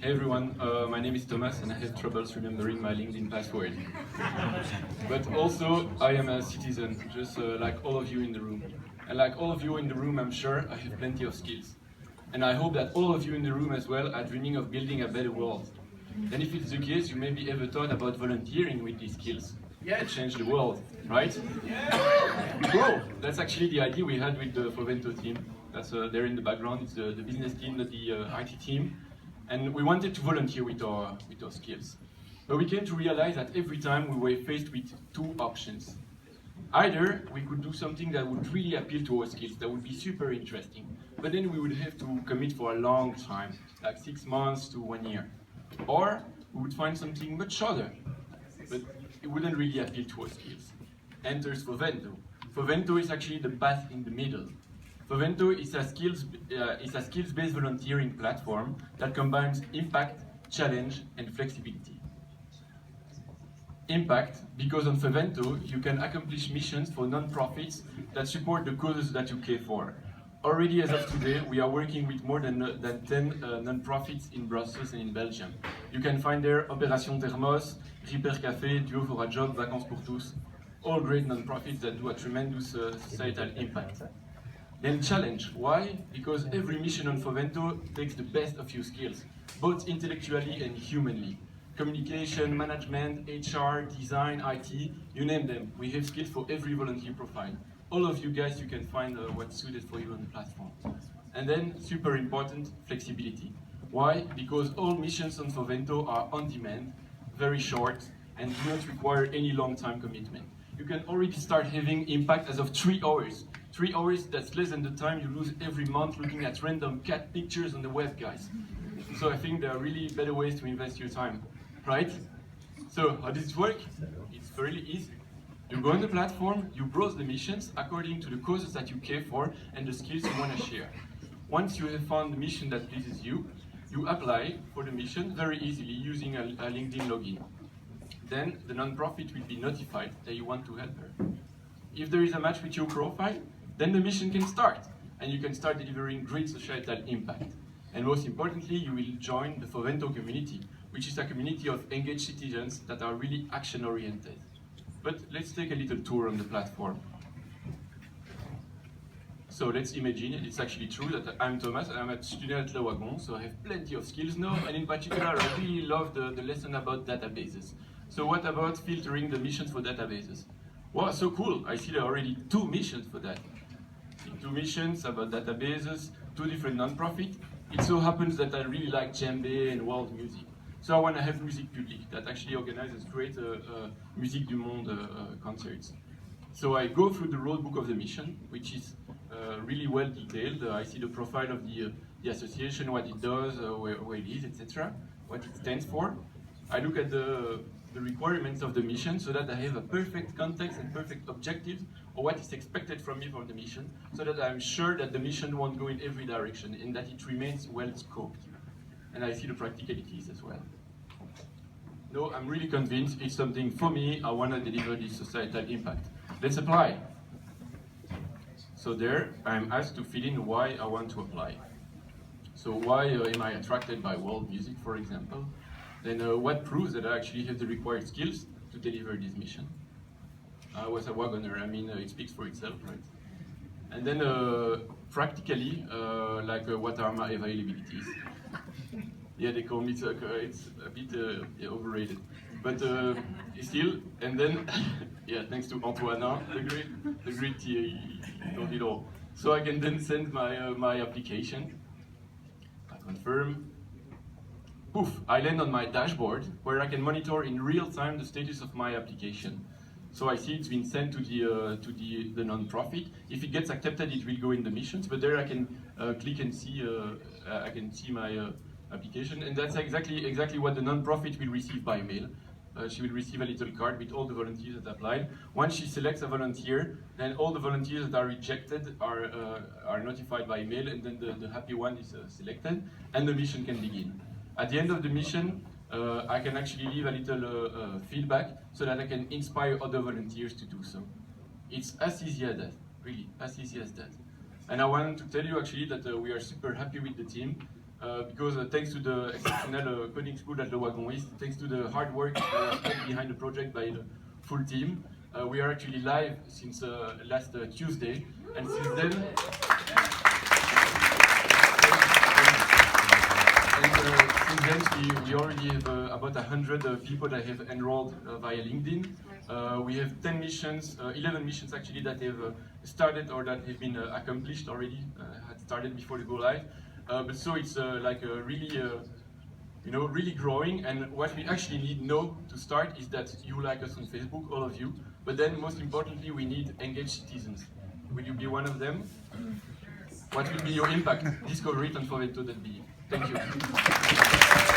Hey everyone, my name is Thomas and I have troubles remembering my LinkedIn password. But also, I am a citizen, just like all of you in the room. And like all of you in the room, I'm sure I have plenty of skills. And I hope that all of you in the room as well are dreaming of building a better world. And if it's the case, you maybe ever thought about volunteering with these skills. Yeah, change the world, right? Bro, that's actually the idea we had with the Fovento team. That's there in the background. It's the business team, not the IT team. And we wanted to volunteer with our skills. But we came to realize that every time we were faced with two options. Either we could do something that would really appeal to our skills, that would be super interesting, but then we would have to commit for a long time, like 6 months to 1 year. Or we would find something much shorter, but it wouldn't really appeal to our skills. Enters Fovento. Fovento is actually the path in the middle. Fovento is a skills-based volunteering platform that combines impact, challenge, and flexibility. Impact, because on Fovento you can accomplish missions for non-profits that support the causes that you care for. Already as of today, we are working with more than 10 non-profits in Brussels and in Belgium. You can find there Opération Thermos, Repair Café, Duo for a Job, Vacances pour tous, all great non-profits that do a tremendous societal impact. Then challenge. Why? Because every mission on Fovento takes the best of your skills, both intellectually and humanly. Communication, management, HR, design, IT, you name them. We have skills for every volunteer profile. All of you guys, you can find what's suited for you on the platform. And then, super important, flexibility. Why? Because all missions on Fovento are on demand, very short, and do not require any long-time commitment. You can already start having impact as of 3 hours. 3 hours, that's less than the time you lose every month looking at random cat pictures on the web, guys. So I think there are really better ways to invest your time, right? So how does it work? It's fairly easy. You go on the platform, you browse the missions according to the causes that you care for and the skills you want to share. Once you have found the mission that pleases you, you apply for the mission very easily using a LinkedIn login. Then the non-profit will be notified that you want to help her. If there is a match with your profile, then the mission can start, and you can start delivering great societal impact. And most importantly, you will join the Fovento community, which is a community of engaged citizens that are really action-oriented. But let's take a little tour on the platform. So let's imagine it's actually true that I'm Thomas, I'm a student at Wagon, so I have plenty of skills now, and in particular I really love the lesson about databases. So what about filtering the missions for databases? Wow, so cool, I see there are already 2 missions for that. 2 missions about databases, 2 different non-profits. It so happens that I really like djembe and world music. So I want to have Musique Publique that actually organizes great Musique du Monde concerts. So I go through the roadbook of the mission, which is really well detailed. I see the profile of the association, what it does, where it is, etc., what it stands for. I look at the requirements of the mission so that I have a perfect context and perfect objectives or what is expected from me for the mission, so that I'm sure that the mission won't go in every direction and that it remains well scoped. And I see the practicalities as well. No, I'm really convinced it's something for me. I want to deliver this societal impact. Let's apply. So there, I'm asked to fill in why I want to apply. So why am I attracted by world music, for example? Then what proves that I actually have the required skills to deliver this mission? I was a wagoner, I mean, it speaks for itself, right? And then practically, what are my availabilities? Yeah, they call me, it's a bit overrated. But still, and then, yeah, thanks to Antoine, the great TA, he told it all. So I can then send my application, I confirm, poof, I land on my dashboard where I can monitor in real time the status of my application. So I see it's been sent to the non-profit. If it gets accepted, it will go in the missions. But there I can click and see. I can see my application, and that's exactly what the non-profit will receive by mail. She will receive a little card with all the volunteers that applied. Once she selects a volunteer, then all the volunteers that are rejected are notified by mail, and then the happy one is selected, and the mission can begin. At the end of the mission, I can actually leave a little feedback so that I can inspire other volunteers to do so. It's as easy as that, really, as easy as that. And I want to tell you actually that we are super happy with the team. because thanks to the exceptional coding school at the Wagon is, thanks to the hard work behind the project by the full team, we are actually live since last Tuesday, and since then, we already have about 100 people that have enrolled via LinkedIn. We have 10 missions, 11 missions actually that have started or that have been accomplished already, had started before the go live. But so it's like really, really growing. And what we actually need now to start is that you like us on Facebook, all of you. But then most importantly, we need engaged citizens. Will you be one of them? What will be your impact? Discover it on Fovento.be. Thank you.